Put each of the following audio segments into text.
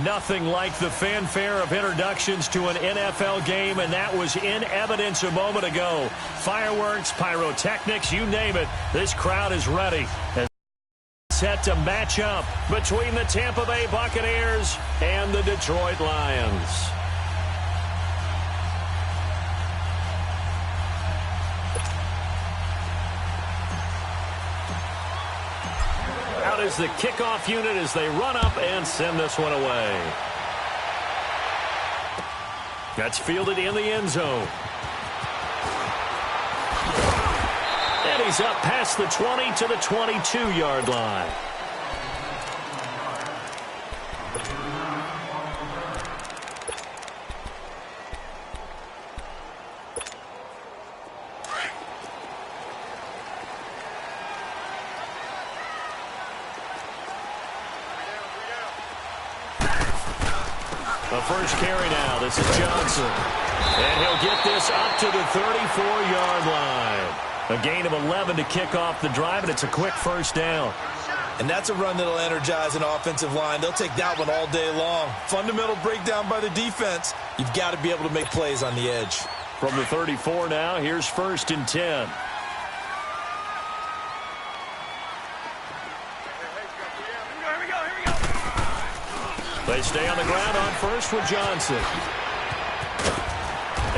Nothing like the fanfare of introductions to an NFL game, and that was in evidence a moment ago. Fireworks, pyrotechnics, you name it. This crowd is ready. Set to match up between the Tampa Bay Buccaneers and the Detroit Lions. Out is the kickoff unit as they run up and send this one away. That's fielded in the end zone. And he's up past the 20 to the 22-yard line. The first carry now. This is Johnson. And he'll get this up to the 34-yard line. A gain of 11 to kick off the drive, and it's a quick first down. And that's a run that'll energize an offensive line. They'll take that one all day long. Fundamental breakdown by the defense. You've got to be able to make plays on the edge. From the 34 now, here's 1st and 10. They stay on the ground on first with Johnson.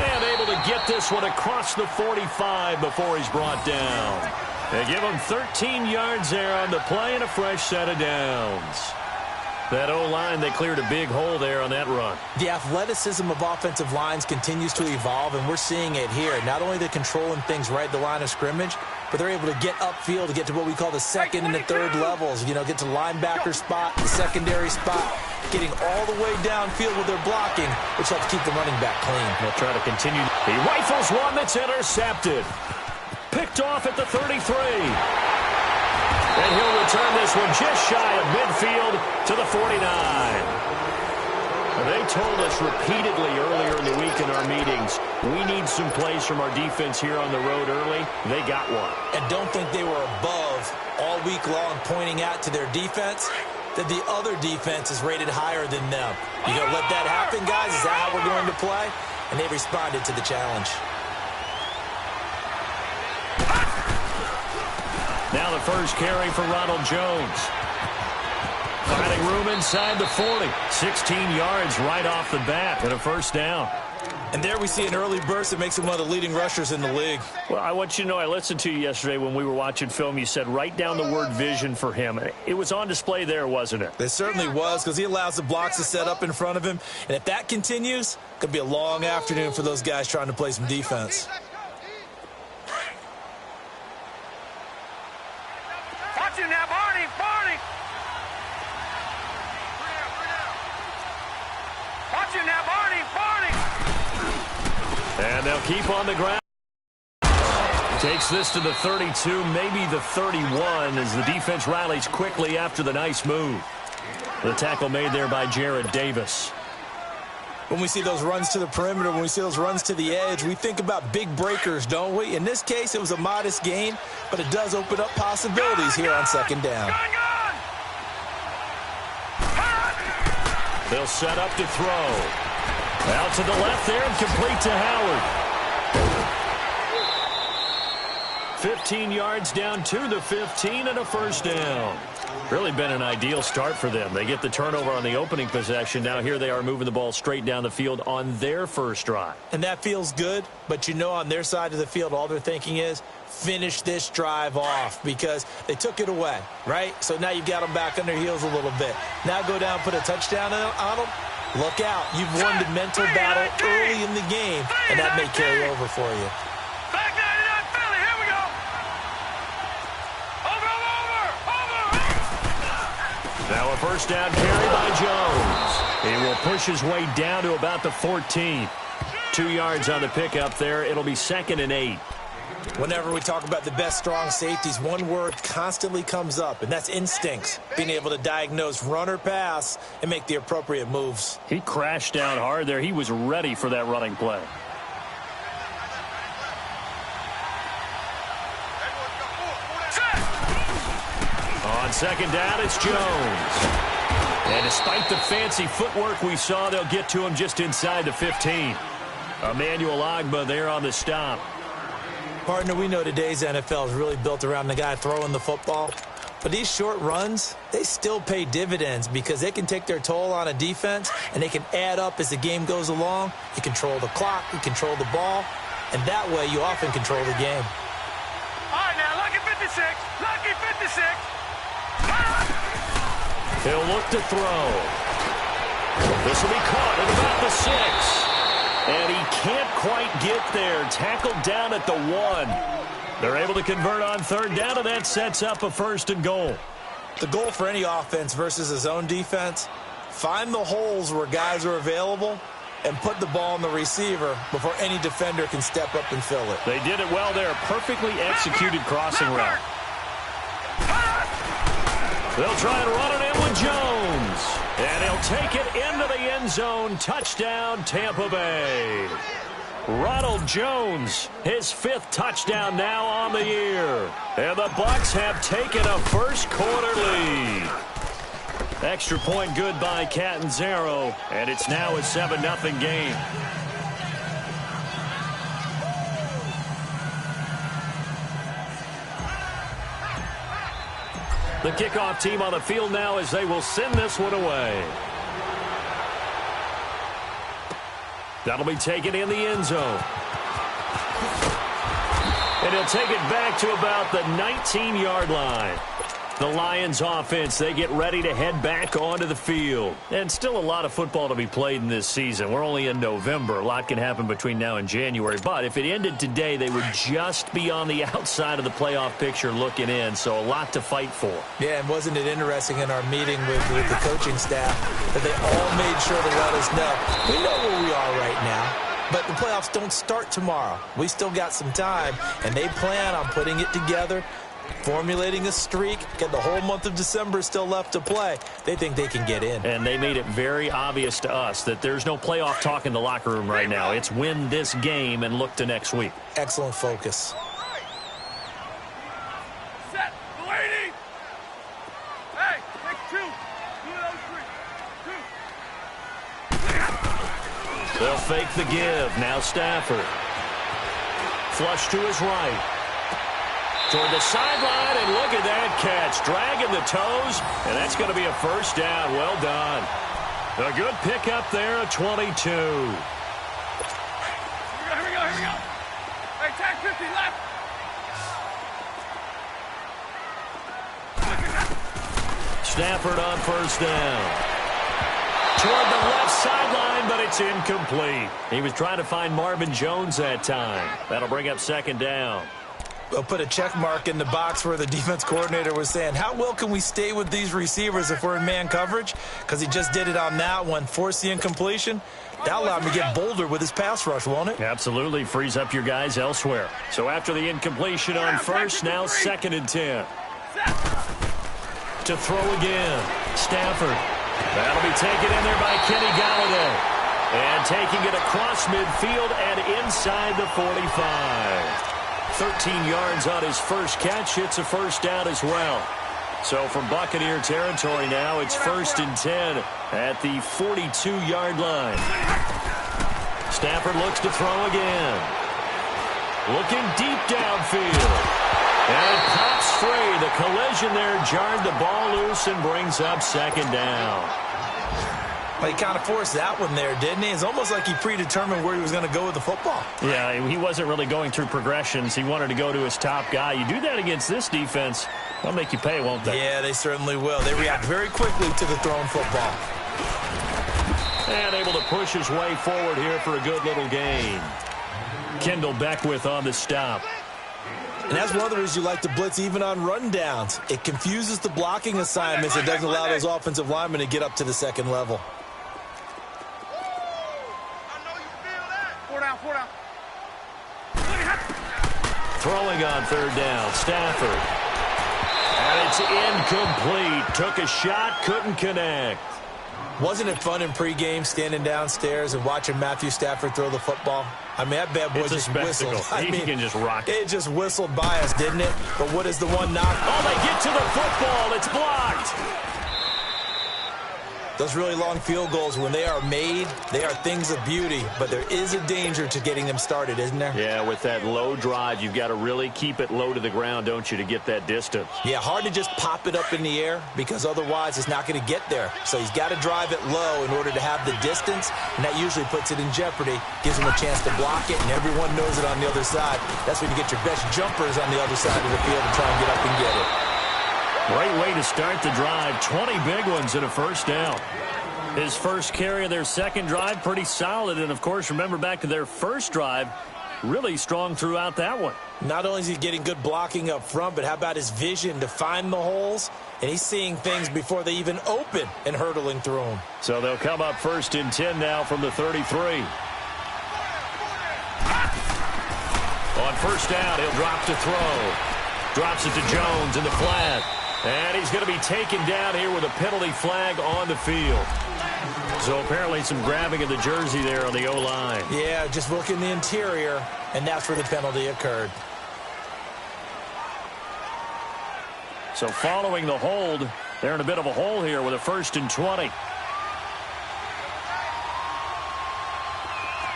And able to get this one across the 45 before he's brought down. They give him 13 yards there on the play and a fresh set of downs. That O-line, they cleared a big hole there on that run. The athleticism of offensive lines continues to evolve, and we're seeing it here. Not only they're controlling things right at the line of scrimmage, but they're able to get upfield to get to what we call the second and the third levels. You know, get to linebacker spot, the secondary spot, getting all the way downfield with their blocking, which helps keep the running back clean. They'll try to continue. He rifles one that's intercepted. Picked off at the 33. And he'll return this one just shy of midfield to the 49. They told us repeatedly earlier in the week in our meetings, we need some plays from our defense here on the road early. They got one. And don't think they were above all week long pointing out to their defense that the other defense is rated higher than them. You going to let that happen, guys? Is that how we're going to play? And they responded to the challenge. Now the first carry for Ronald Jones. Finding room inside the 40. 16 yards right off the bat and a first down. And there we see an early burst that makes him one of the leading rushers in the league. Well, I want you to know, I listened to you yesterday when we were watching film. You said write down the word vision for him. It was on display there, wasn't it? It certainly was, because he allows the blocks to set up in front of him. And if that continues, it could be a long afternoon for those guys trying to play some defense. Watch him now, Barney! Watch him now, Barney! And they'll keep on the ground. Takes this to the 32, maybe the 31, as the defense rallies quickly after the nice move. The tackle made there by Jared Davis. When we see those runs to the perimeter, when we see those runs to the edge, we think about big breakers, don't we? In this case, it was a modest gain, but it does open up possibilities here on second down. They'll set up to throw. Out to the left there and complete to Howard. 15 yards down to the 15 and a first down. Really been an ideal start for them. They get the turnover on the opening possession. Now here they are moving the ball straight down the field on their first drive. And that feels good, but you know on their side of the field all they're thinking is finish this drive off because they took it away, right? So now you've got them back on their heels a little bit. Now go down, put a touchdown on them. Look out. You've won the mental battle early in the game, and that may carry over for you. Back 99 Philly, here we go. Over. Now a first down carry by Jones. He will push his way down to about the 14. 2 yards on the pickup there. It'll be 2nd and 8. Whenever we talk about the best strong safeties, one word constantly comes up, and that's instincts. Being able to diagnose run or pass and make the appropriate moves. He crashed down hard there. He was ready for that running play. On second down, it's Jones. And despite the fancy footwork we saw, they'll get to him just inside the 15. Emmanuel Ogbah there on the stop. Partner, we know today's NFL is really built around the guy throwing the football. But these short runs, they still pay dividends because they can take their toll on a defense, and they can add up as the game goes along. You control the clock, you control the ball, and that way you often control the game. All right, now, lucky 56. Lucky 56. He'll look to throw. This will be caught at about the 6. And he can't quite get there. Tackled down at the 1. They're able to convert on third down, and that sets up a 1st and goal. The goal for any offense versus his own defense, find the holes where guys are available and put the ball on the receiver before any defender can step up and fill it. They did it well there. Perfectly executed crossing route. They'll try and run it in with Jones. And he'll take it into the end zone. Touchdown, Tampa Bay. Ronald Jones, his 5th touchdown now on the year. And the Bucs have taken a first-quarter lead. Extra point good by Catanzaro, and it's now a 7-0 game. The kickoff team on the field now as they will send this one away. That'll be taken in the end zone. And he'll take it back to about the 19-yard line. The Lions offense, they get ready to head back onto the field. And still a lot of football to be played in this season. We're only in November. A lot can happen between now and January. But if it ended today, they would just be on the outside of the playoff picture looking in. So a lot to fight for. Yeah, and wasn't it interesting in our meeting with the coaching staff that they all made sure to let us know. We know where we are right now. But the playoffs don't start tomorrow. We still got some time, and they plan on putting it together, formulating a streak, get the whole month of December still left to play. They think they can get in. And they made it very obvious to us that there's no playoff talk in the locker room right now. It's win this game and look to next week. Excellent focus. Set. Waiting. Hey, take 2. 2 of those 3. 2. They'll fake the give. Now Stafford. Flush to his right. Toward the sideline, and look at that catch. Dragging the toes, and that's going to be a first down. Well done. A good pickup there at 22. Here we go. Hey, tag 50 left. Stafford on first down. Toward the left sideline, but it's incomplete. He was trying to find Marvin Jones that time. That'll bring up 2nd down. We'll put a check mark in the box where the defense coordinator was saying, how well can we stay with these receivers if we're in man coverage? Because he just did it on that one, forced the incompletion. That'll allow him to get bolder with his pass rush, won't it? Absolutely. Frees up your guys elsewhere. So after the incompletion on first, now 2nd and 10. To throw again. Stafford. That'll be taken in there by Kenny Galladay. And taking it across midfield and inside the 45. 13 yards on his first catch. It's a first down as well. So from Buccaneer territory now, it's 1st and 10 at the 42-yard line. Stafford looks to throw again. Looking deep downfield. And it pops free. The collision there jarred the ball loose and brings up 2nd down. Well, he kind of forced that one there, didn't he? It's almost like he predetermined where he was going to go with the football. Yeah, he wasn't really going through progressions. He wanted to go to his top guy. You do that against this defense, they'll make you pay, won't they? Yeah, they certainly will. They react very quickly to the thrown football. And able to push his way forward here for a good little gain. Kendall Beckwith on the stop. And that's one of the reasons you like to blitz even on rundowns. It confuses the blocking assignments. It doesn't allow those offensive linemen to get up to the 2nd level. 4 down, 4 down. Throwing on 3rd down, Stafford. And it's incomplete. Took a shot, couldn't connect. Wasn't it fun in pregame standing downstairs and watching Matthew Stafford throw the football? I mean, that bad boy just whistled. He can just rock it. It just whistled by us, didn't it? But what is the one knock? Oh, they get to the football. It's blocked. Those really long field goals, when they are made, they are things of beauty, but there is a danger to getting them started, isn't there? Yeah, with that low drive, you've got to really keep it low to the ground, don't you, to get that distance. Yeah, hard to just pop it up in the air because otherwise it's not going to get there. So he's got to drive it low in order to have the distance, and that usually puts it in jeopardy, gives him a chance to block it, and everyone knows it on the other side. That's when you get your best jumpers on the other side of the field and try and get up and get it. Great way to start the drive. 20 big ones and a first down. His first carry of their second drive, pretty solid. And, of course, remember back to their first drive, really strong throughout that one. Not only is he getting good blocking up front, but how about his vision to find the holes? And he's seeing things before they even open and hurdling through them. So they'll come up 1st and 10 now from the 33. On first down, he'll drop to throw. Drops it to Jones in the flat. And he's going to be taken down here with a penalty flag on the field. So apparently some grabbing of the jersey there on the O-line. Yeah, just look in the interior, and that's where the penalty occurred. So following the hold, they're in a bit of a hole here with a 1st and 20. All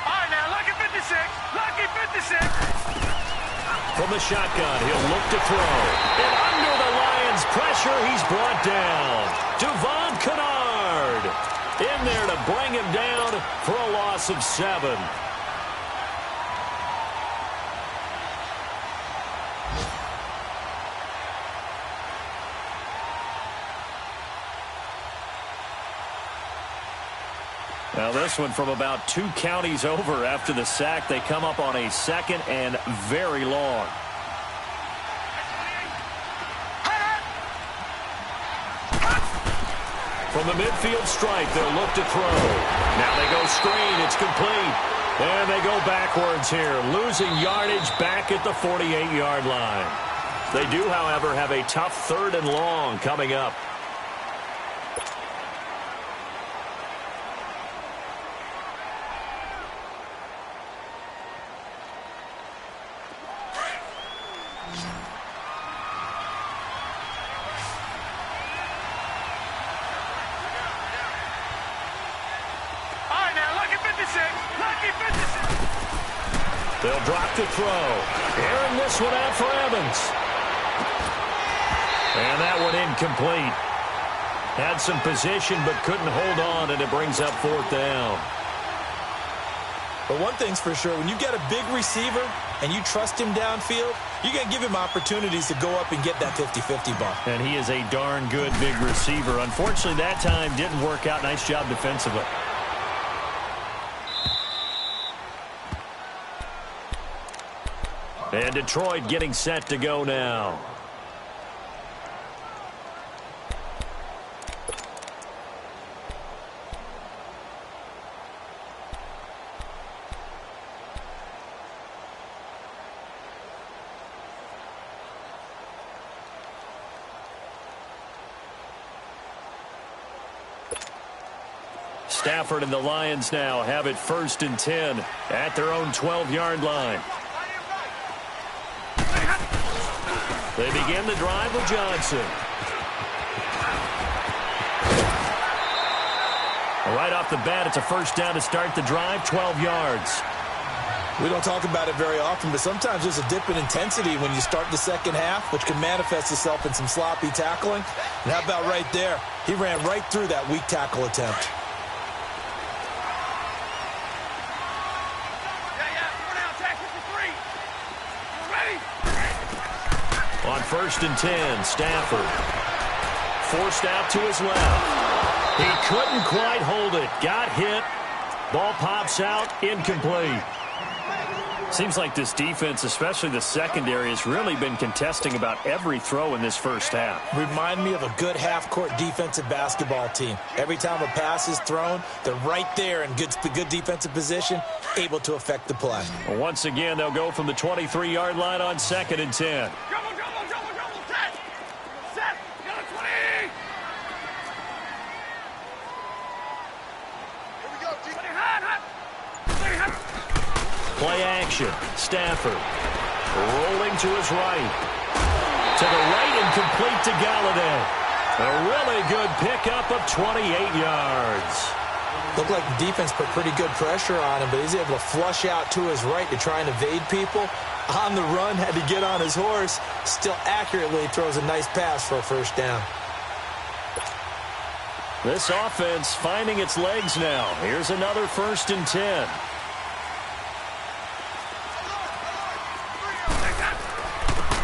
right, now, lucky 56. Lucky 56. From the shotgun, he'll look to throw. And under the Lions' pressure, he's brought down. Devon Kennard in there to bring him down for a loss of 7. Now this one from about 2 counties over after the sack. They come up on a 2nd and very long. From the midfield stripe, they'll look to throw. Now they go screen. It's complete. And they go backwards here, losing yardage back at the 48-yard line. They do, however, have a tough 3rd and long coming up. They'll drop to throw. Airing this one out for Evans. And that one incomplete. Had some position but couldn't hold on, and it brings up 4th down. But one thing's for sure, when you get a big receiver and you trust him downfield, you're going to give him opportunities to go up and get that 50-50 ball. And he is a darn good big receiver. Unfortunately, that time didn't work out. Nice job defensively. And Detroit getting set to go now. Stafford and the Lions now have it 1st and 10 at their own 12-yard line. They begin the drive with Johnson. Right off the bat, it's a 1st down to start the drive, 12 yards. We don't talk about it very often, but sometimes there's a dip in intensity when you start the second half, which can manifest itself in some sloppy tackling. And how about right there? He ran right through that weak tackle attempt. On 1st and 10, Stafford forced out to his left. He couldn't quite hold it. Got hit. Ball pops out. Incomplete. Seems like this defense, especially the secondary, has really been contesting about every throw in this first half. Remind me of a good half-court defensive basketball team. Every time a pass is thrown, they're right there in good defensive position, able to affect the play. Well, once again, they'll go from the 23-yard line on 2nd and 10. Play action. Stafford rolling to his right. To the right and complete to Galladay. A really good pickup of 28 yards. Looked like the defense put pretty good pressure on him, but he's able to flush out to his right to try and evade people. On the run, had to get on his horse. Still accurately throws a nice pass for a first down. This offense finding its legs now. Here's another 1st and 10.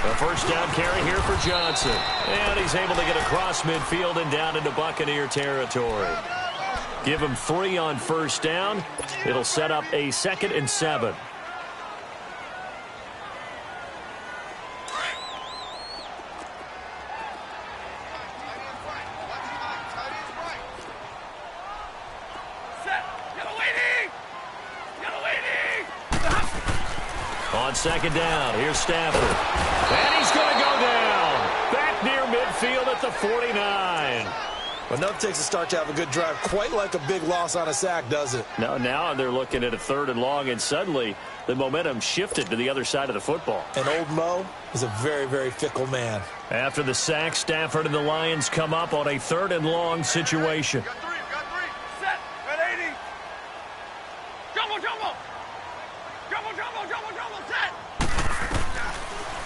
A first down carry here for Johnson. And he's able to get across midfield and down into Buccaneer territory. Give him 3 on first down. It'll set up a 2nd and 7. On 2nd down, here's Stafford. And he's going to go down. Back near midfield at the 49. Enough takes a start to have a good drive. Quite like a big loss on a sack, does it? Now they're looking at a 3rd and long, and suddenly the momentum shifted to the other side of the football. And old Mo is a very, very fickle man. After the sack, Stafford and the Lions come up on a 3rd and long situation. Got three. Set. At 80. Jumbo. Set.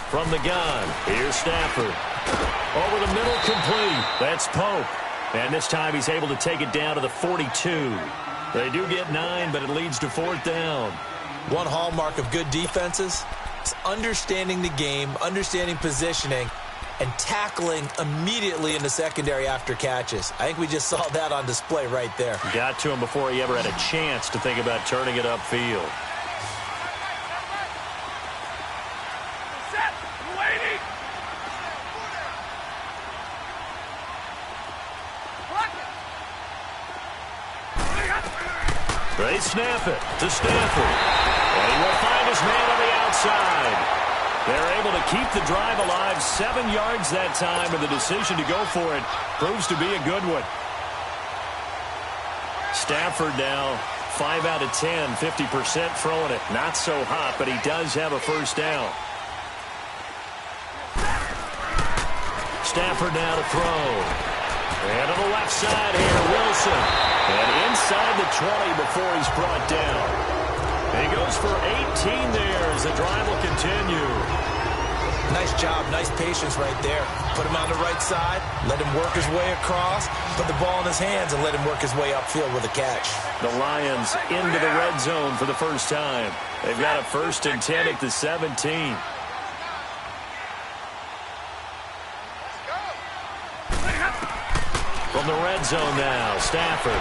From the gun, here's Stafford. Over the middle, complete. That's Pope. And this time he's able to take it down to the 42. They do get 9, but it leads to 4th down. One hallmark of good defenses is understanding the game, understanding positioning, and tackling immediately in the secondary after catches. I think we just saw that on display right there. Got to him before he ever had a chance to think about turning it upfield. They snap it to Stafford. And he will find his man on the outside. They're able to keep the drive alive. 7 yards that time, and the decision to go for it proves to be a good one. Stafford now 5 out of 10, 50% throwing it. Not so hot, but he does have a first down. Stafford now to throw. And on the left side here, Wilson. And inside the 20 before he's brought down. He goes for 18 there as the drive will continue. Nice job, nice patience right there. Put him on the right side, let him work his way across, put the ball in his hands, and let him work his way upfield with a catch. The Lions into the red zone for the first time. They've got a 1st and 10 at the 17. From the red zone now, Stafford.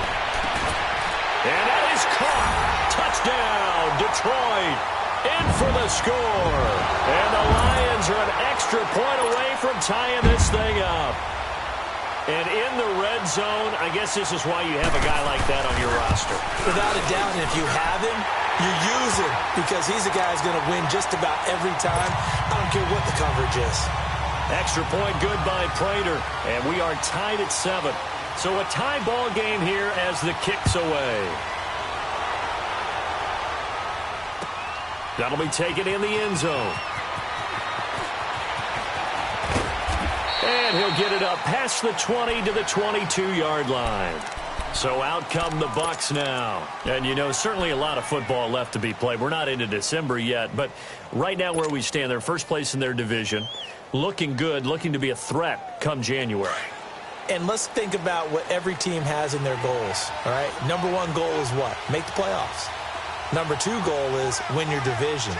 And that is caught. Touchdown, Detroit. In for the score. And the Lions are an extra point away from tying this thing up. And in the red zone, I guess this is why you have a guy like that on your roster. Without a doubt, and if you have him, you use him because he's a guy who's going to win just about every time. I don't care what the coverage is. Extra point good by Prater, and we are tied at 7. So a tie ball game here as the kick's away. That'll be taken in the end zone. And he'll get it up past the 20 to the 22-yard line. So out come the Bucs now. And, you know, certainly a lot of football left to be played. We're not into December yet, but right now where we stand, they're first place in their division. Looking good, looking to be a threat come January. And let's think about what every team has in their goals, all right? Number 1 goal is what? Make the playoffs. Number 2 goal is win your division.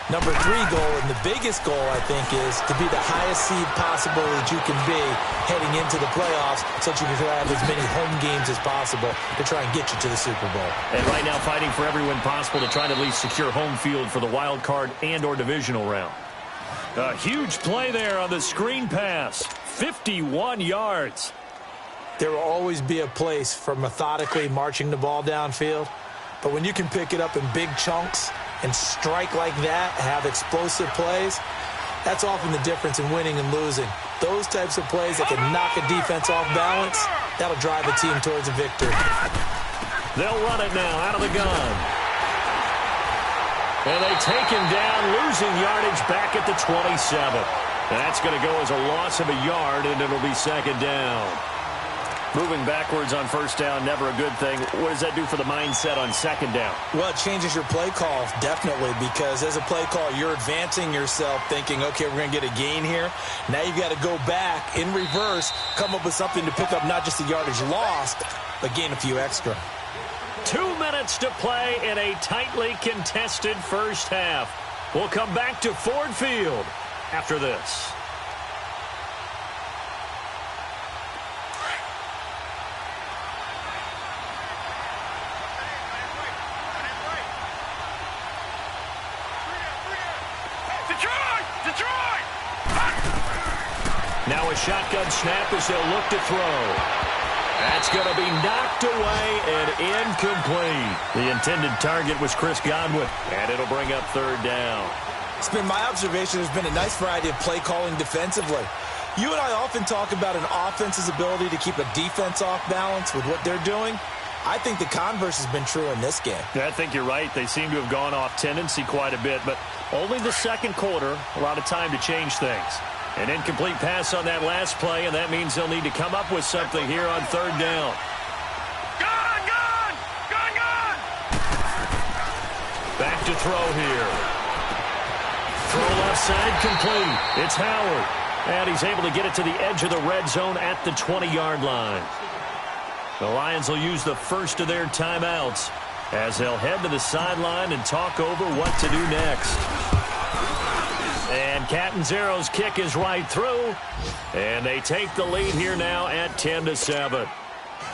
Number 3 goal, and the biggest goal, I think, is to be the highest seed possible that you can be heading into the playoffs so that you can have as many home games as possible to try and get you to the Super Bowl. And right now fighting for every win possible to try to at least secure home field for the wild card and or divisional round. A huge play there on the screen pass. 51 yards. There will always be a place for methodically marching the ball downfield. But when you can pick it up in big chunks and strike like that, have explosive plays, that's often the difference in winning and losing. Those types of plays that can knock a defense off balance, that'll drive a team towards a victory. They'll run it now out of the gun. And they take him down, losing yardage back at the 27. That's going to go as a loss of a yard, and it'll be second down. Moving backwards on first down, never a good thing. What does that do for the mindset on second down? Well, it changes your play call, definitely, because as a play call, you're advancing yourself thinking, okay, we're going to get a gain here. Now you've got to go back in reverse, come up with something to pick up not just the yardage lost, but gain a few extra. 2 minutes to play in a tightly contested first half. We'll come back to Ford Field after this. Now a shotgun snap as they'll look to throw. That's going to be knocked away and incomplete. The intended target was Chris Godwin, and it'll bring up third down. It's been my observation there's been a nice variety of play calling defensively. You and I often talk about an offense's ability to keep a defense off balance with what they're doing. I think the converse has been true in this game. Yeah, I think you're right. They seem to have gone off tendency quite a bit, but only the second quarter, a lot of time to change things. An incomplete pass on that last play, and that means they'll need to come up with something here on third down. Gone! Back to throw here. Throw left side complete. It's Howard. And he's able to get it to the edge of the red zone at the 20-yard line. The Lions will use the first of their timeouts as they'll head to the sideline and talk over what to do next. And Catanzaro's kick is right through. And they take the lead here now at 10-7.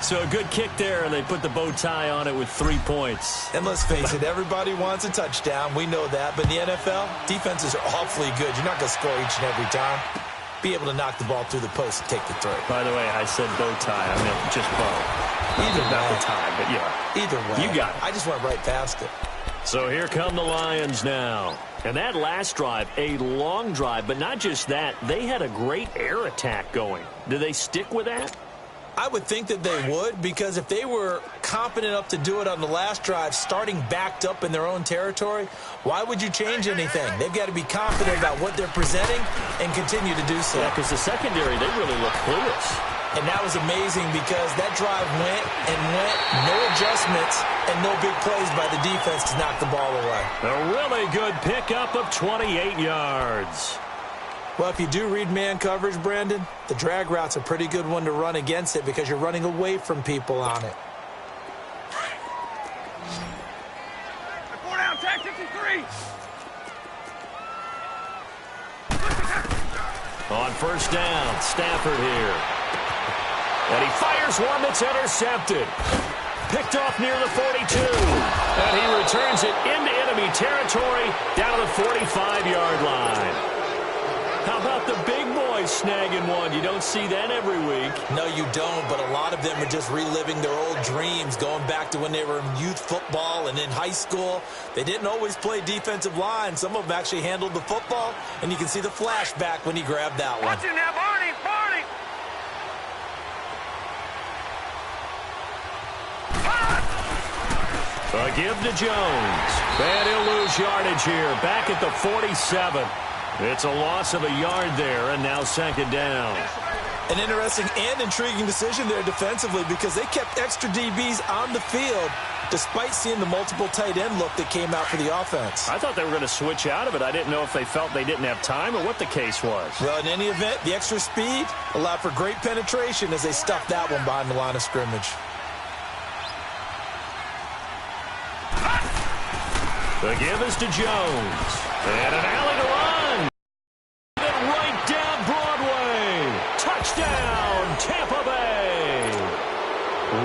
So a good kick there, and they put the bow tie on it with 3 points. And let's face it, everybody wants a touchdown. We know that. But in the NFL, defenses are awfully good. You're not going to score each and every time. Be able to knock the ball through the post and take the throw. By the way, I said bow tie. I meant just bow. Either not way. the tie, but yeah. Either way. You got it. I just went right past it. So here come the Lions now. And that last drive, a long drive, but not just that. They had a great air attack going. Do they stick with that? I would think that they would, because if they were competent enough to do it on the last drive, starting backed up in their own territory, why would you change anything? They've got to be confident about what they're presenting and continue to do so. Yeah, because the secondary, they really look clueless. And that was amazing because that drive went and went, no adjustments, and no big plays by the defense to knock the ball away. A really good pickup of 28 yards. Well, if you do read man coverage, Brandon, the drag route's a pretty good one to run against it because you're running away from people on it. 4 down, tag 63. On first down, Stafford here. And he fires one that's intercepted. Picked off near the 42. And he returns it into enemy territory down to the 45-yard line. How about the big boys snagging one? You don't see that every week. No, you don't, but a lot of them are just reliving their old dreams, going back to when they were in youth football and in high school. They didn't always play defensive line. Some of them actually handled the football, and you can see the flashback when he grabbed that one. Watch him now, Barney! A give to Jones. And he'll lose yardage here. Back at the 47. It's a loss of a yard there, and now second down. An interesting and intriguing decision there defensively because they kept extra DBs on the field despite seeing the multiple tight end look that came out for the offense. I thought they were going to switch out of it. I didn't know if they felt they didn't have time or what the case was. Well, in any event, the extra speed allowed for great penetration as they stuffed that one behind the line of scrimmage. The give is to Jones. And an alley to run. And right down Broadway. Touchdown, Tampa Bay.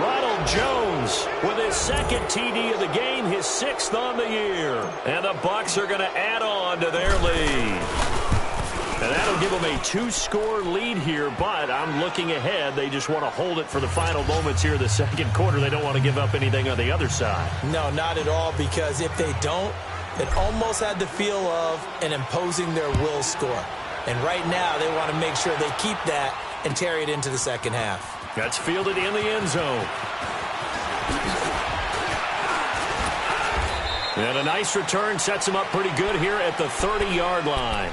Ronald Jones with his second TD of the game, his 6th on the year. And the Bucs are going to add on to their lead. And that'll give them a 2-score lead here, but I'm looking ahead. They just want to hold it for the final moments here in the second quarter. They don't want to give up anything on the other side. No, not at all, because if they don't, it almost had the feel of an imposing their will score. And right now, they want to make sure they keep that and carry it into the second half. That's fielded in the end zone. And a nice return sets him up pretty good here at the 30-yard line.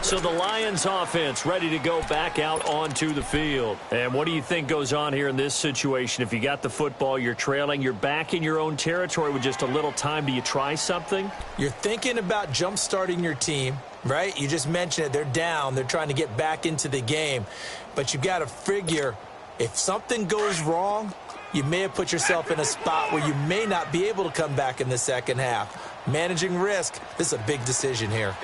So the Lions offense ready to go back out onto the field. And what do you think goes on here in this situation? If you got the football, you're trailing, you're back in your own territory with just a little time. Do you try something? You're thinking about jump-starting your team, right? You just mentioned it. They're down. They're trying to get back into the game. But you've got to figure if something goes wrong, you may have put yourself in a spot where you may not be able to come back in the second half. Managing risk, this is a big decision here.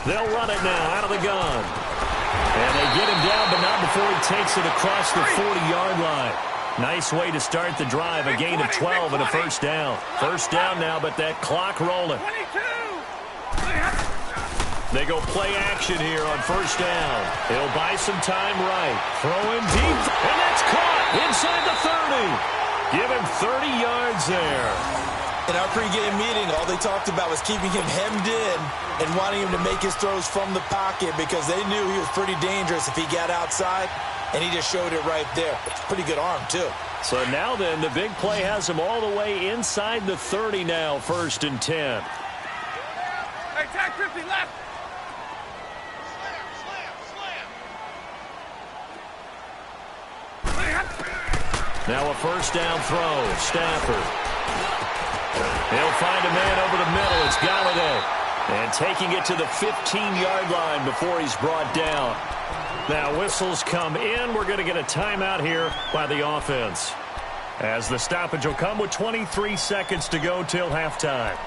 They'll run it now out of the gun. And they get him down, but not before he takes it across the 40-yard line. Nice way to start the drive, a gain of 12 and a first down. First down now, but that clock rolling. They go play action here on first down. He'll buy some time right. Throwing deep, and that's caught inside the 30. Give him 30 yards there. In our pregame meeting, all they talked about was keeping him hemmed in and wanting him to make his throws from the pocket because they knew he was pretty dangerous if he got outside, and he just showed it right there. Pretty good arm, too. So now then, the big play has him all the way inside the 30 now, 1st and 10. Hey, tag 50 left. Now a first down throw. Stafford. He'll find a man over the middle. It's Galladay. And taking it to the 15-yard line before he's brought down. Now whistles come in. We're going to get a timeout here by the offense. As the stoppage will come with 23 seconds to go till halftime.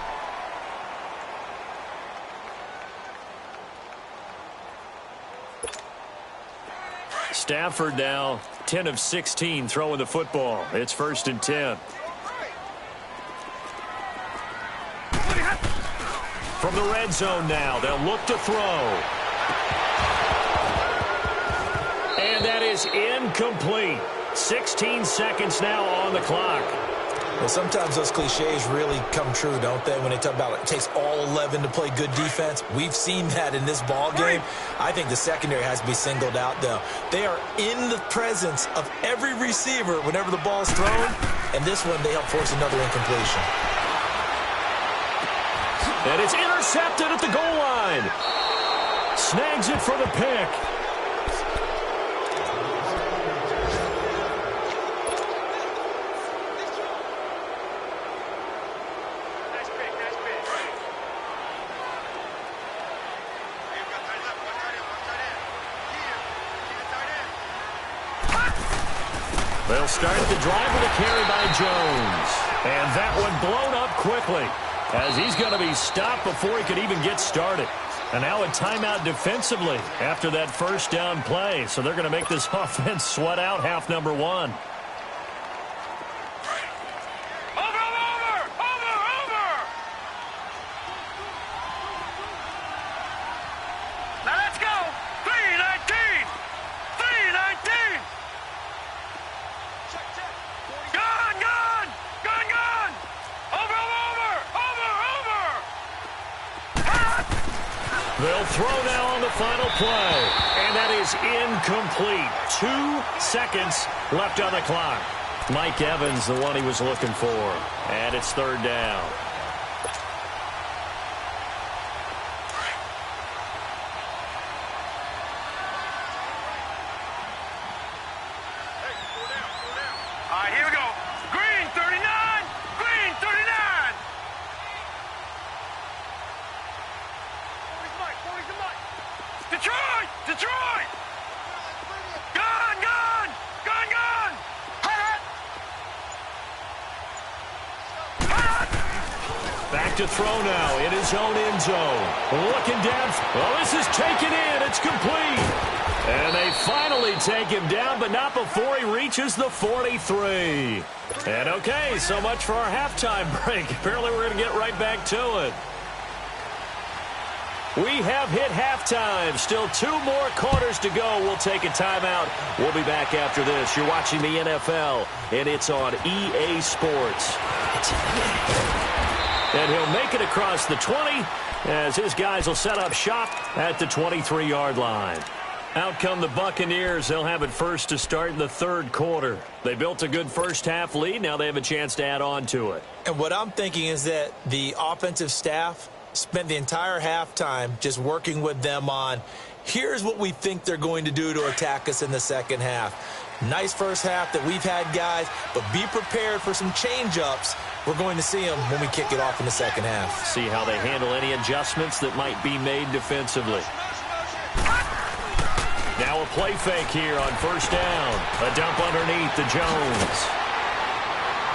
Stafford now 10 of 16 throwing the football. It's 1st and 10. From the red zone now, they'll look to throw. And that is incomplete. 16 seconds now on the clock. Well, sometimes those cliches really come true, don't they? When they talk about it takes all 11 to play good defense. We've seen that in this ball game. I think the secondary has to be singled out, though. They are in the presence of every receiver whenever the ball's thrown. And this one, they help force another incompletion. And it's intercepted at the goal line. Snags it for the pick. They'll start the drive with a carry by Jones. And that one blown up quickly as he's going to be stopped before he could even get started. And now a timeout defensively after that first down play. So they're going to make this offense sweat out half number one. Now let's go. 319. 319. Gone, gone. Gone, gone. Over. They'll throw now on the final play. And that is incomplete. 2 seconds left on the clock. Mike Evans, the one he was looking for. And it's 3rd down. All right, here we go. Green 39. Green 39. Detroit! Detroit! Gone, gone! Gone, gone! Hot! Hot! Back to throw now in his own end zone. Looking down. Well, this is taken in. It's complete. And they finally take him down, but not before he reaches the 43. And okay, so much for our halftime break. Apparently we're going to get right back to it. We have hit halftime. Still 2 more quarters to go. We'll take a timeout. We'll be back after this. You're watching the NFL, and it's on EA Sports. And he'll make it across the 20 as his guys will set up shop at the 23-yard line. Out come the Buccaneers. They'll have it first to start in the 3rd quarter. They built a good first-half lead. Now they have a chance to add on to it. And what I'm thinking is that the offensive staff spent the entire halftime just working with them on, here's what we think they're going to do to attack us in the second half. Nice first half that we've had, guys, but be prepared for some change-ups. We're going to see them when we kick it off in the second half. See how they handle any adjustments that might be made defensively. Now a play fake here on first down. A dump underneath to Jones.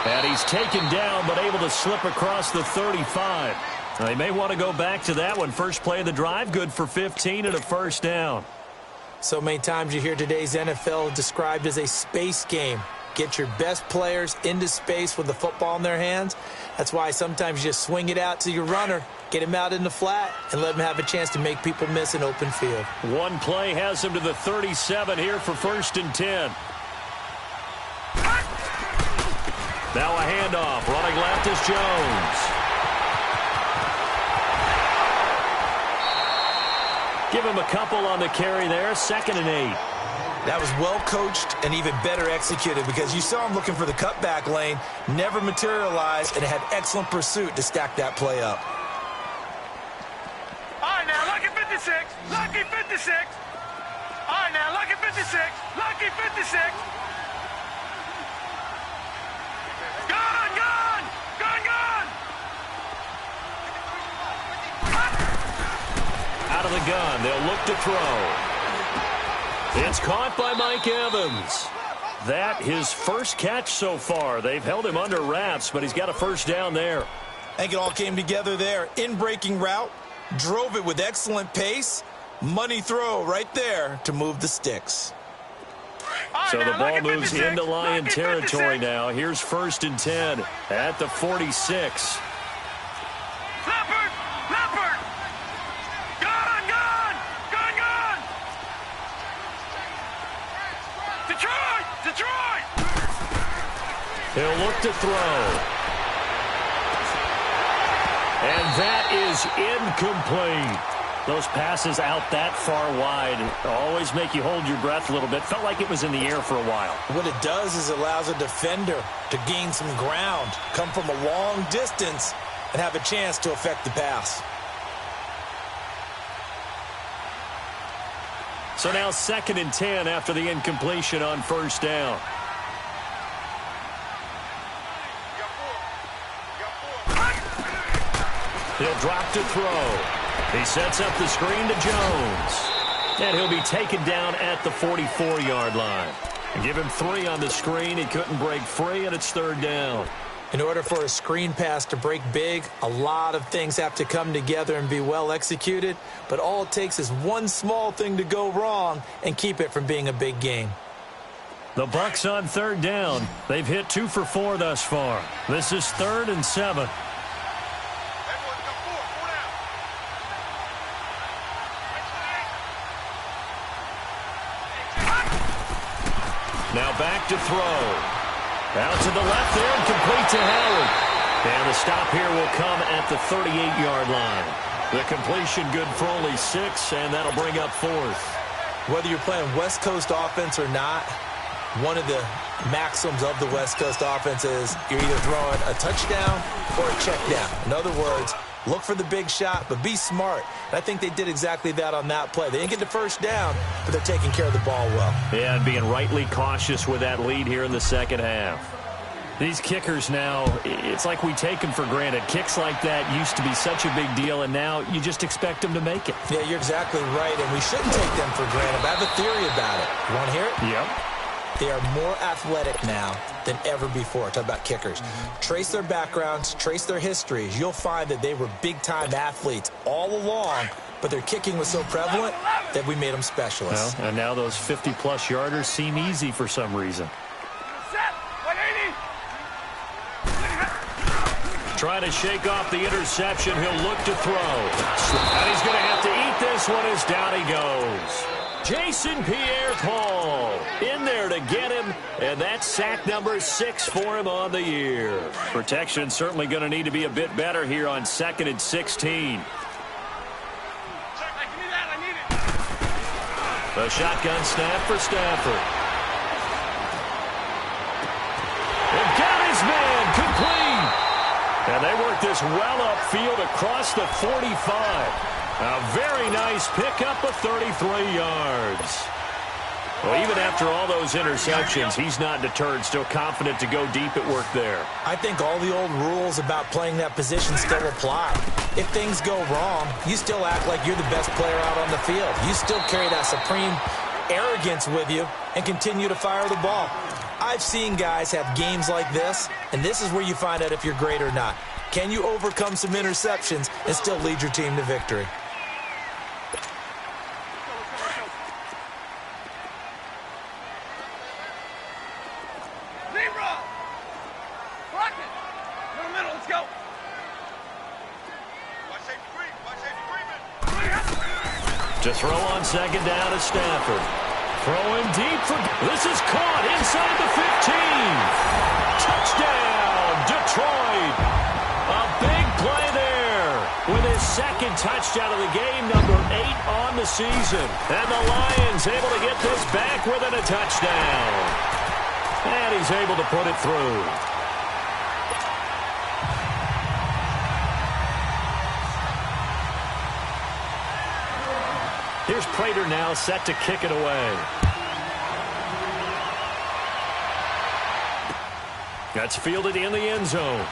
And he's taken down but able to slip across the 35. They may want to go back to that one. First play of the drive, good for 15 and a first down. So many times you hear today's NFL described as a space game. Get your best players into space with the football in their hands. That's why sometimes you just swing it out to your runner, get him out in the flat, and let him have a chance to make people miss an open field. One play has him to the 37 here for first and 10. Now a handoff. Running left is Jones. Give him a couple on the carry there. 2nd and 8. That was well coached and even better executed because you saw him looking for the cutback lane, never materialized, and had excellent pursuit to stack that play up. All right, now, lucky 56. Lucky 56. All right, now, lucky 56. Lucky 56. Gone, gone. Gone, gone. Out of the gun. They'll look to throw. It's caught by Mike Evans. That his first catch so far. They've held him under wraps, but he's got a first down there. I think it all came together there. In-breaking route, drove it with excellent pace. Money throw right there to move the sticks. So the ball moves into Lion territory now. Here's first and 10 at the 46. Leopard! Leopard! Gone, gone! Gone, gone! Detroit! Detroit! He'll look to throw. And that is incomplete. Those passes out that far wide always make you hold your breath a little bit. Felt like it was in the air for a while. What it does is it allows a defender to gain some ground, come from a long distance, and have a chance to affect the pass. So now 2nd and 10 after the incompletion on first down. He'll drop to throw. He sets up the screen to Jones. And he'll be taken down at the 44-yard line. Give him 3 on the screen. He couldn't break free, and it's 3rd down. In order for a screen pass to break big, a lot of things have to come together and be well executed. But all it takes is one small thing to go wrong and keep it from being a big game. The Bucs on 3rd down. They've hit 2 for 4 thus far. This is 3rd and 7. Now back to throw. Out to the left there and complete to Howard. And the stop here will come at the 38-yard line. The completion good for only 6, and that'll bring up 4th. Whether you're playing West Coast offense or not, one of the maxims of the West Coast offense is you're either throwing a touchdown or a check down. In other words, look for the big shot, but be smart. And I think they did exactly that on that play. They didn't get the first down, but they're taking care of the ball well. Yeah, and being rightly cautious with that lead here in the second half. These kickers now, it's like we take them for granted. Kicks like that used to be such a big deal, and now you just expect them to make it. Yeah, you're exactly right, and we shouldn't take them for granted. But I have a theory about it. You want to hear it? Yep. They are more athletic now than ever before. Talk about kickers. Trace their backgrounds, trace their histories. You'll find that they were big-time athletes all along, but their kicking was so prevalent that we made them specialists. Well, and now those 50-plus yarders seem easy for some reason. Trying to shake off the interception. He'll look to throw. And he's going to have to eat this one as down he goes. Jason Pierre-Paul in there to get him, and that's sack number 6 for him on the year. Protection certainly going to need to be a bit better here on 2nd and 16. The shotgun snap for Stafford. And got his man complete. And they work this well upfield across the 45. A very nice pickup of 33 yards. Well, even after all those interceptions, he's not deterred, still confident to go deep at work there. I think all the old rules about playing that position still apply. If things go wrong, you still act like you're the best player out on the field. You still carry that supreme arrogance with you and continue to fire the ball. I've seen guys have games like this, and this is where you find out if you're great or not. Can you overcome some interceptions and still lead your team to victory? To throw on second down to Stafford. Throwing deep for... This is caught inside the 15. Touchdown, Detroit. A big play there with his second touchdown of the game, number 8 on the season. And the Lions able to get this back within a touchdown. And he's able to put it through. Here's Prater now set to kick it away. That's fielded in the end zone.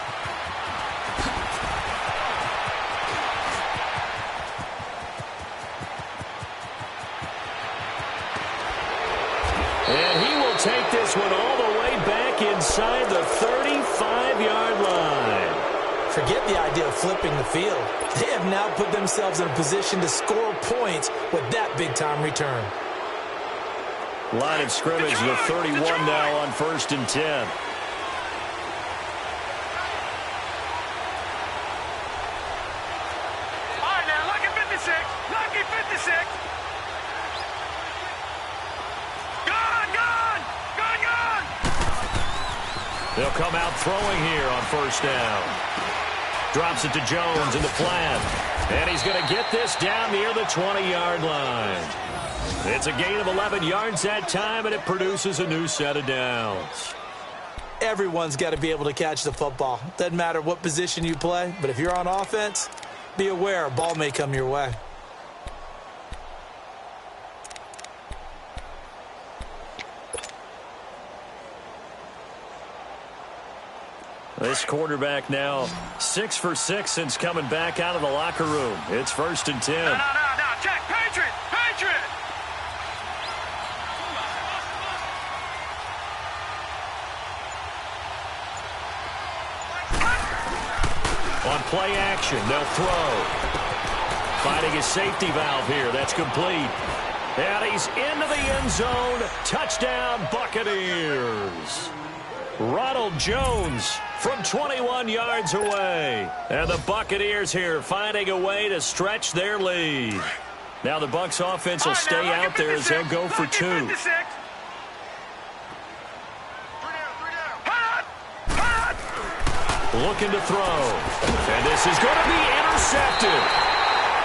And he will take this one all the way back inside the 35-yard line. Forget the idea of flipping the field. They have now put themselves in a position to score points with that big-time return. Line of scrimmage, the 31 now on 1st and 10. All right, now, lucky 56. Lucky 56. Gone, gone. Gone, gone. They'll come out throwing here on 1st down. Drops it to Jones in the flat. And he's going to get this down near the 20-yard line. It's a gain of 11 yards that time, and it produces a new set of downs. Everyone's got to be able to catch the football. Doesn't matter what position you play, but if you're on offense, be aware a ball may come your way. This quarterback now 6 for 6 since coming back out of the locker room. It's 1st and 10. No. Check. Patriot. Patriot. On play action, they'll throw. Finding a safety valve here. That's complete. And he's into the end zone. Touchdown, Buccaneers. Ronald Jones from 21 yards away. And the Buccaneers here finding a way to stretch their lead. Now the Bucs offense will stay out there as they'll go for 2. Looking to throw. And this is going to be intercepted.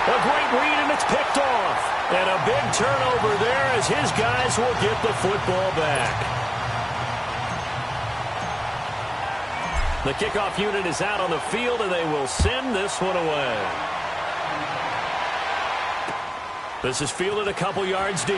A great read, and it's picked off. And a big turnover there as his guys will get the football back. The kickoff unit is out on the field, and they will send this one away. This is fielded a couple yards deep.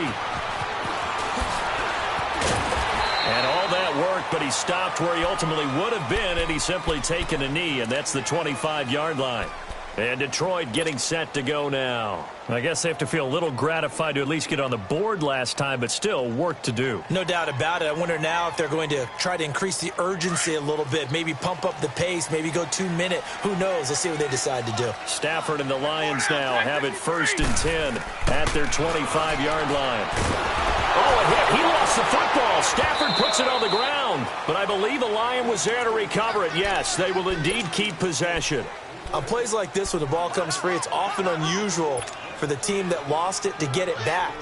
And all that worked, but he stopped where he ultimately would have been, and he's simply taken a knee, and that's the 25-yard line. And Detroit getting set to go now. I guess they have to feel a little gratified to at least get on the board last time, but still work to do. No doubt about it. I wonder now if they're going to try to increase the urgency a little bit, maybe pump up the pace, maybe go 2-minute. Who knows? Let's see what they decide to do. Stafford and the Lions now have it 1st and 10 at their 25-yard line. Oh, a hit. He lost the football. Stafford puts it on the ground. But I believe the Lion was there to recover it. Yes, they will indeed keep possession. On plays like this, when the ball comes free, it's often unusual for the team that lost it to get it back.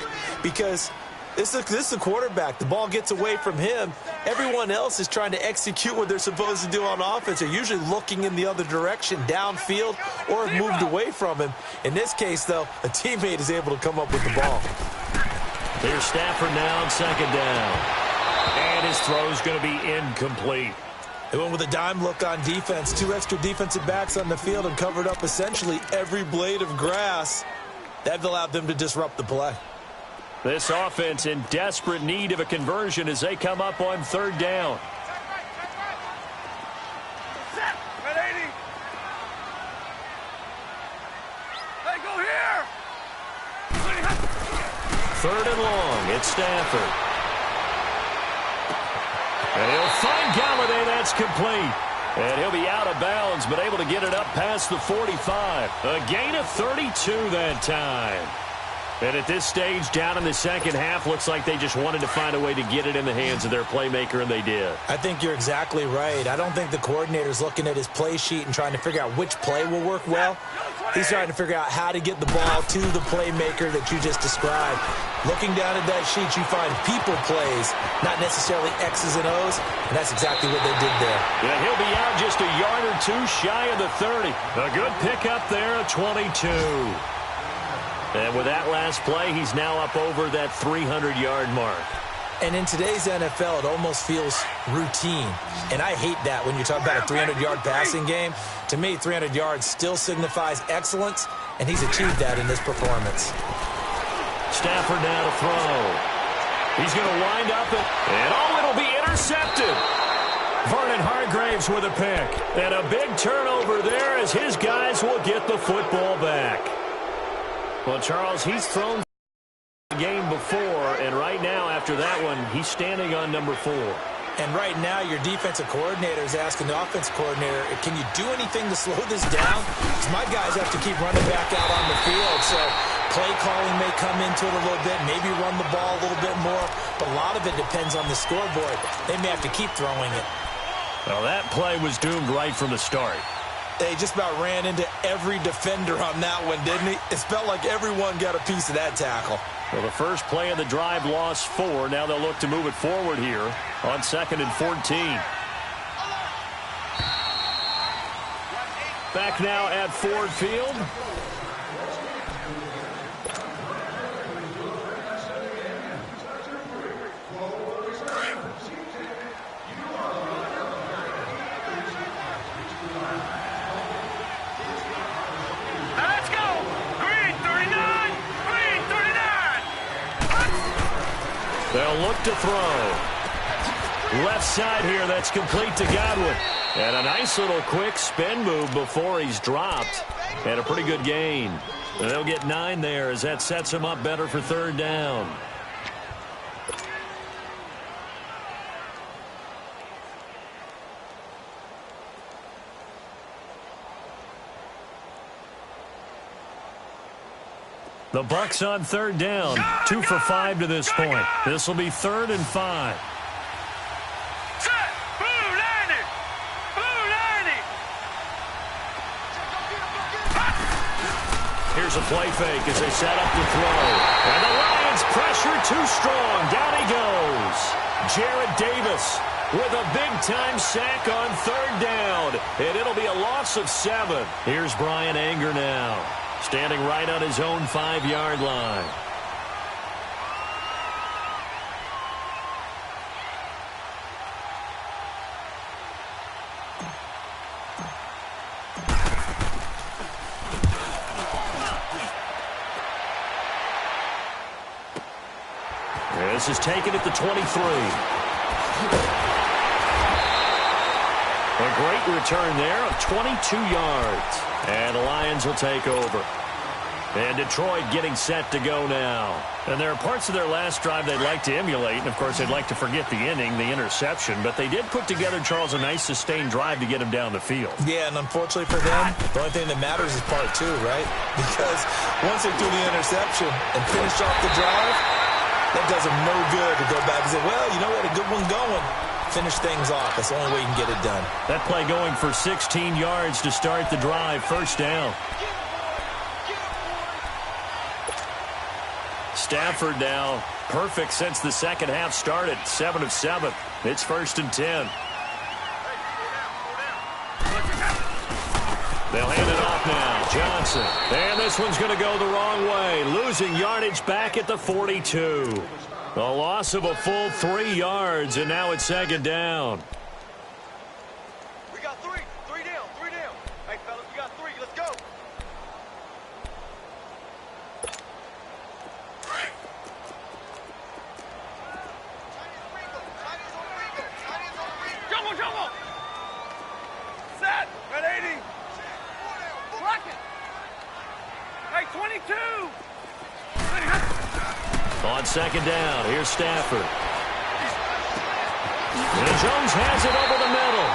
Because this is a quarterback. The ball gets away from him. Everyone else is trying to execute what they're supposed to do on offense. They're usually looking in the other direction, downfield, or have moved away from him. In this case, though, a teammate is able to come up with the ball. Here's Stafford now on 2nd down. And his throw is going to be incomplete. They went with a dime look on defense, 2 extra defensive backs on the field and covered up essentially every blade of grass. That allowed them to disrupt the play. This offense in desperate need of a conversion as they come up on third down. Third and long, it's Stafford. And he'll find Galladay, that's complete. And he'll be out of bounds, but able to get it up past the 45. A gain of 32 that time. And at this stage, down in the second half, looks like they just wanted to find a way to get it in the hands of their playmaker, and they did. I think you're exactly right. I don't think the coordinator's looking at his play sheet and trying to figure out which play will work well. He's trying to figure out how to get the ball to the playmaker that you just described. Looking down at that sheet, you find people plays, not necessarily X's and O's, and that's exactly what they did there. Yeah, he'll be out just a yard or two shy of the 30. A good pickup there, a 22. And with that last play, he's now up over that 300-yard mark. And in today's NFL, it almost feels routine. And I hate that when you talk about a 300-yard passing game. To me, 300 yards still signifies excellence, and he's achieved that in this performance. Stafford now to throw. He's going to wind up, and it'll be intercepted. Vernon Hargreaves with a pick. And a big turnover there as his guys will get the football back. Well, Charles, he's thrown the game before, and right now, after that one, he's standing on number 4. And right now, your defensive coordinator is asking the offensive coordinator, can you do anything to slow this down? Because my guys have to keep running back out on the field, so play calling may come into it a little bit, maybe run the ball a little bit more, but a lot of it depends on the scoreboard. They may have to keep throwing it. Well, that play was doomed right from the start. They just about ran into every defender on that one, didn't he? It felt like everyone got a piece of that tackle. Well, the first play of the drive lost 4. Now they'll look to move it forward here on 2nd and 14. Back now at Ford Field. They'll look to throw. Left side here, that's complete to Godwin. And a nice little quick spin move before he's dropped. And a pretty good gain. And they'll get 9 there as that sets him up better for third down. The Bucs on third down, 2 for 5 to this point. This will be 3rd and 5. Here's a play fake as they set up the throw. And the Lions pressure too strong. Down he goes. Jarrad Davis with a big-time sack on third down. And it'll be a loss of 7. Here's Brian Anger now, standing right on his own 5-yard line. This is taken at the 23. A great return there of 22 yards. And the Lions will take over. And Detroit getting set to go now. And there are parts of their last drive they'd like to emulate. And, of course, they'd like to forget the inning, the interception. But they did put together, Charles, a nice sustained drive to get him down the field. Yeah, and unfortunately for them, the only thing that matters is part 2, right? Because once they threw the interception and finished off the drive, that does them no good to go back and say, well, you know, we had a good one going. Finish things off. That's the only way you can get it done. That play going for 16 yards to start the drive. First down. Stafford now perfect since the second half started. 7 of 7. It's 1st and 10. They'll hand it off now. Johnson. And this one's going to go the wrong way. Losing yardage back at the 42. A loss of a full 3 yards, and now it's 2nd down. 2. On second down, here's Stafford. And Jones has it over the middle.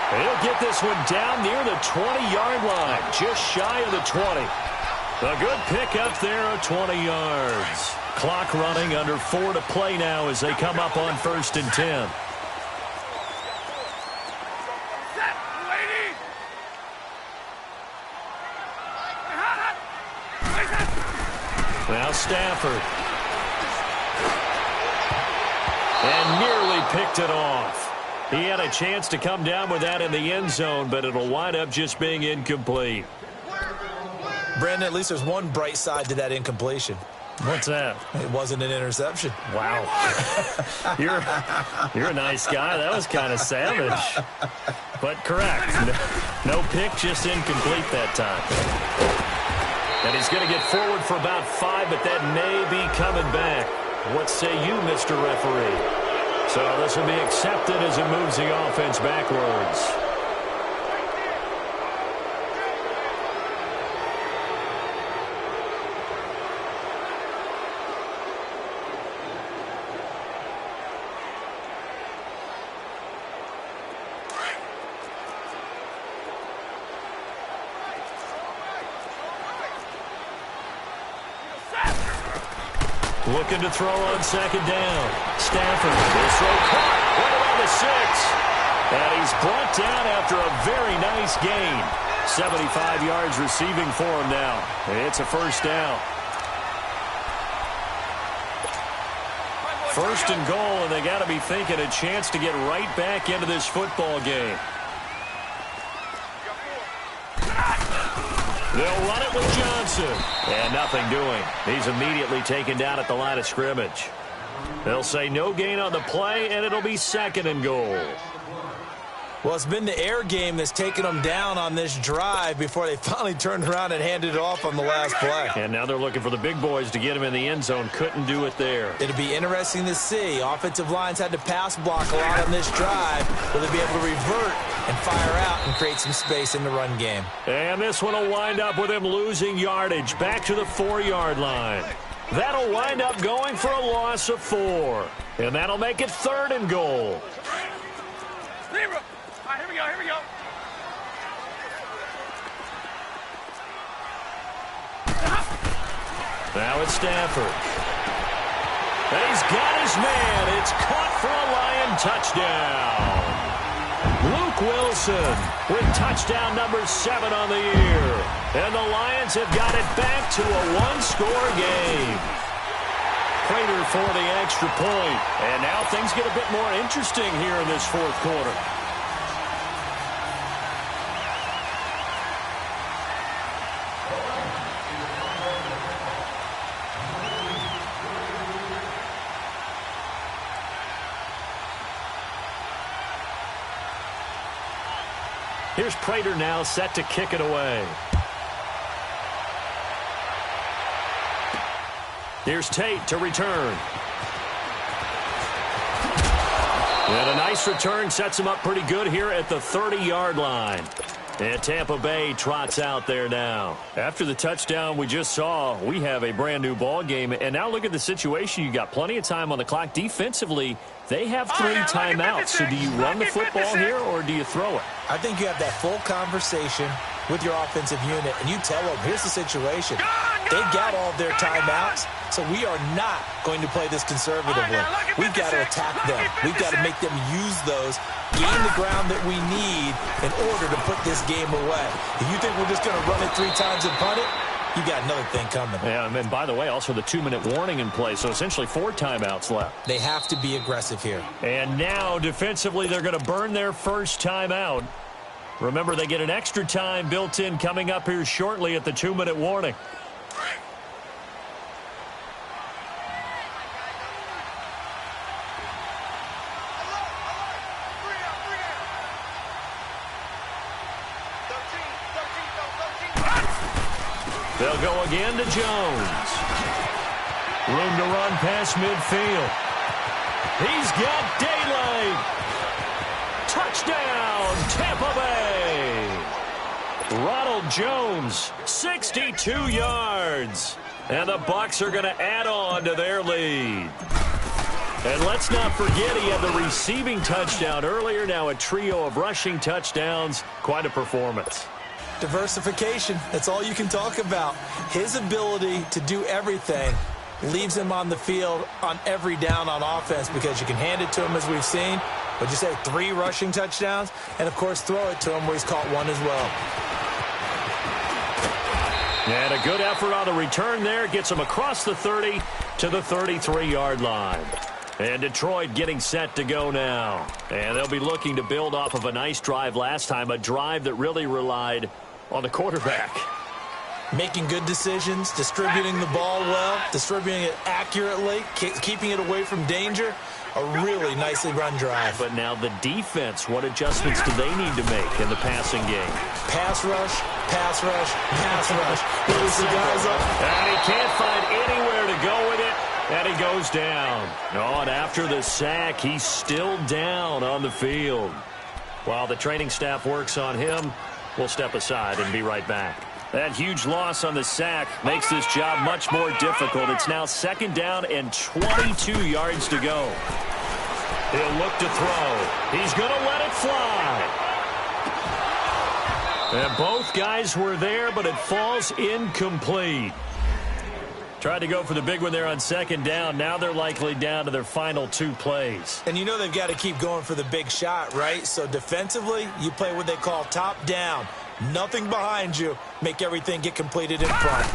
He'll get this one down near the 20-yard line, just shy of the 20. A good pickup there of 20 yards. Clock running, under 4 to play now as they come up on 1st and 10. Now Stafford. And nearly picked it off. He had a chance to come down with that in the end zone, but it'll wind up just being incomplete. Brandon, at least there's one bright side to that incompletion. What's that? It wasn't an interception. Wow. You're a nice guy. That was kind of savage. But correct. No pick, just incomplete that time. And he's going to get forward for about 5, but that may be coming back. What say you, Mr. Referee? So this will be accepted as it moves the offense backwards. Looking to throw on second down. Stafford, this throw caught right around the 6. And he's brought down after a very nice gain. 75 yards receiving for him now. It's a first down. First and goal, and they got to be thinking a chance to get right back into this football game. They'll run it with Johnson. And nothing doing. He's immediately taken down at the line of scrimmage. They'll say no gain on the play, and it'll be 2nd and goal. Well, it's been the air game that's taken them down on this drive before they finally turned around and handed it off on the last play. And now they're looking for the big boys to get him in the end zone. Couldn't do it there. It'll be interesting to see. Offensive lines had to pass block a lot on this drive. Will they be able to revert and fire out and create some space in the run game? And this one will wind up with him losing yardage back to the 4-yard line. That'll wind up going for a loss of 4. And that'll make it 3rd and goal. All right, here we go. Now it's Stafford. And he's got his man. It's caught for a Lion touchdown. Luke Wilson with touchdown number 7 on the year. And the Lions have got it back to a 1-score game. Prater for the extra point. And now things get a bit more interesting here in this 4th quarter. Here's Prater now set to kick it away. Here's Tate to return. And a nice return sets him up pretty good here at the 30-yard line. And Tampa Bay trots out there now. After the touchdown we just saw, we have a brand new ball game. And now look at the situation. You got plenty of time on the clock. Defensively, they have 3 timeouts. So do you run the football here or do you throw it? I think you have that full conversation with your offensive unit, and you tell them, here's the situation. They've got all of their timeouts, so we are not going to play this conservatively. We've got to attack them. We've got to make them use those, gain the ground that we need in order to put this game away. If you think we're just going to run it 3 times and punt it, you got another thing coming. Yeah, and by the way, also the 2-minute warning in play, so essentially 4 timeouts left. They have to be aggressive here. And now, defensively, they're going to burn their first timeout. Remember, they get an extra time built in coming up here shortly at the 2-minute warning. They'll go again to Jones. Room to run past midfield. He's got daylight. Touchdown, Tampa Bay. Ronald Jones, 62 yards. And the Bucs are going to add on to their lead. And let's not forget he had the receiving touchdown earlier. Now a trio of rushing touchdowns. Quite a performance. Diversification, that's all you can talk about. His ability to do everything leaves him on the field on every down on offense because you can hand it to him as we've seen. What'd you say, 3 rushing touchdowns? And, of course, throw it to him where he's caught 1 as well. And a good effort on the return there. Gets him across the 30 to the 33-yard line. And Detroit getting set to go now. And they'll be looking to build off of a nice drive last time, a drive that really relied on the quarterback. Making good decisions, distributing the ball well, distributing it accurately, keeping it away from danger. A really nicely run drive. But now the defense, what adjustments do they need to make in the passing game? Pass rush, pass rush, pass rush. Release the guys up. And he can't find anywhere to go with it. And he goes down. Oh, and after the sack, he's still down on the field. While the training staff works on him, we'll step aside and be right back. That huge loss on the sack makes this job much more difficult. It's now 2nd down and 22 yards to go. He'll look to throw. He's going to let it fly. And both guys were there, but it falls incomplete. Tried to go for the big one there on 2nd down. Now they're likely down to their final 2 plays. And you know they've got to keep going for the big shot, right? So defensively, you play what they call top down. Nothing behind you. Make everything get completed in front.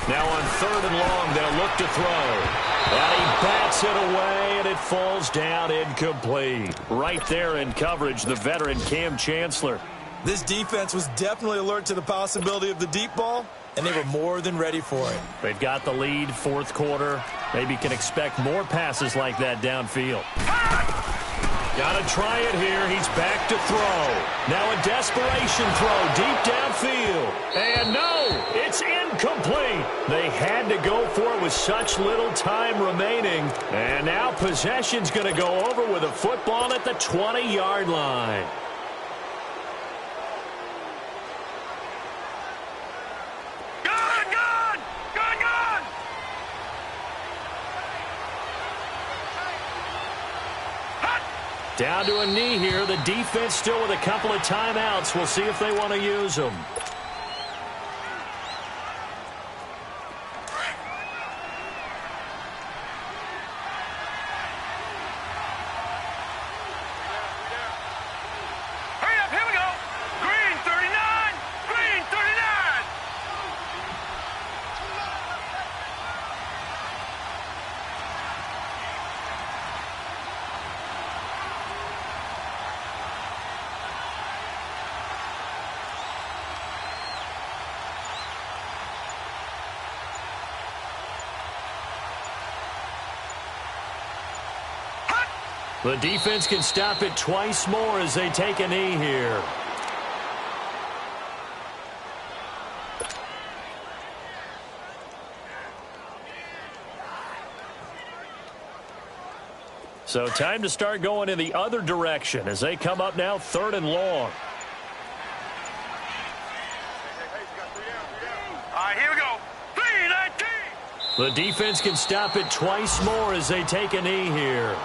Now on 3rd and long, they'll look to throw. And he bats it away, and it falls down incomplete. Right there in coverage, the veteran Cam Chancellor. This defense was definitely alert to the possibility of the deep ball, and they were more than ready for it. They've got the lead, 4th quarter. Maybe can expect more passes like that downfield. Got to try it here. He's back to throw. Now a desperation throw deep downfield. And no, it's incomplete. They had to go for it with such little time remaining. And now possession's going to go over with a football at the 20-yard line. Down to a knee here. The defense still with a couple of timeouts. We'll see if they want to use them. Hurry up, here we go. Green 39, green 39. The defense can stop it twice more as they take a knee here. So time to start going in the other direction as they come up now 3rd and long. All right, here we go. 3-19. The defense can stop it twice more as they take a knee here.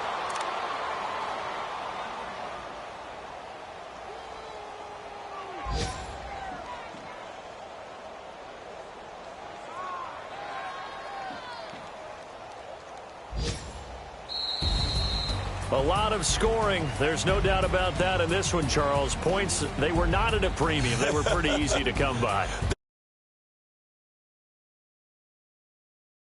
A lot of scoring. There's no doubt about that in this one, Charles. Points, they were not at a premium. They were pretty easy to come by.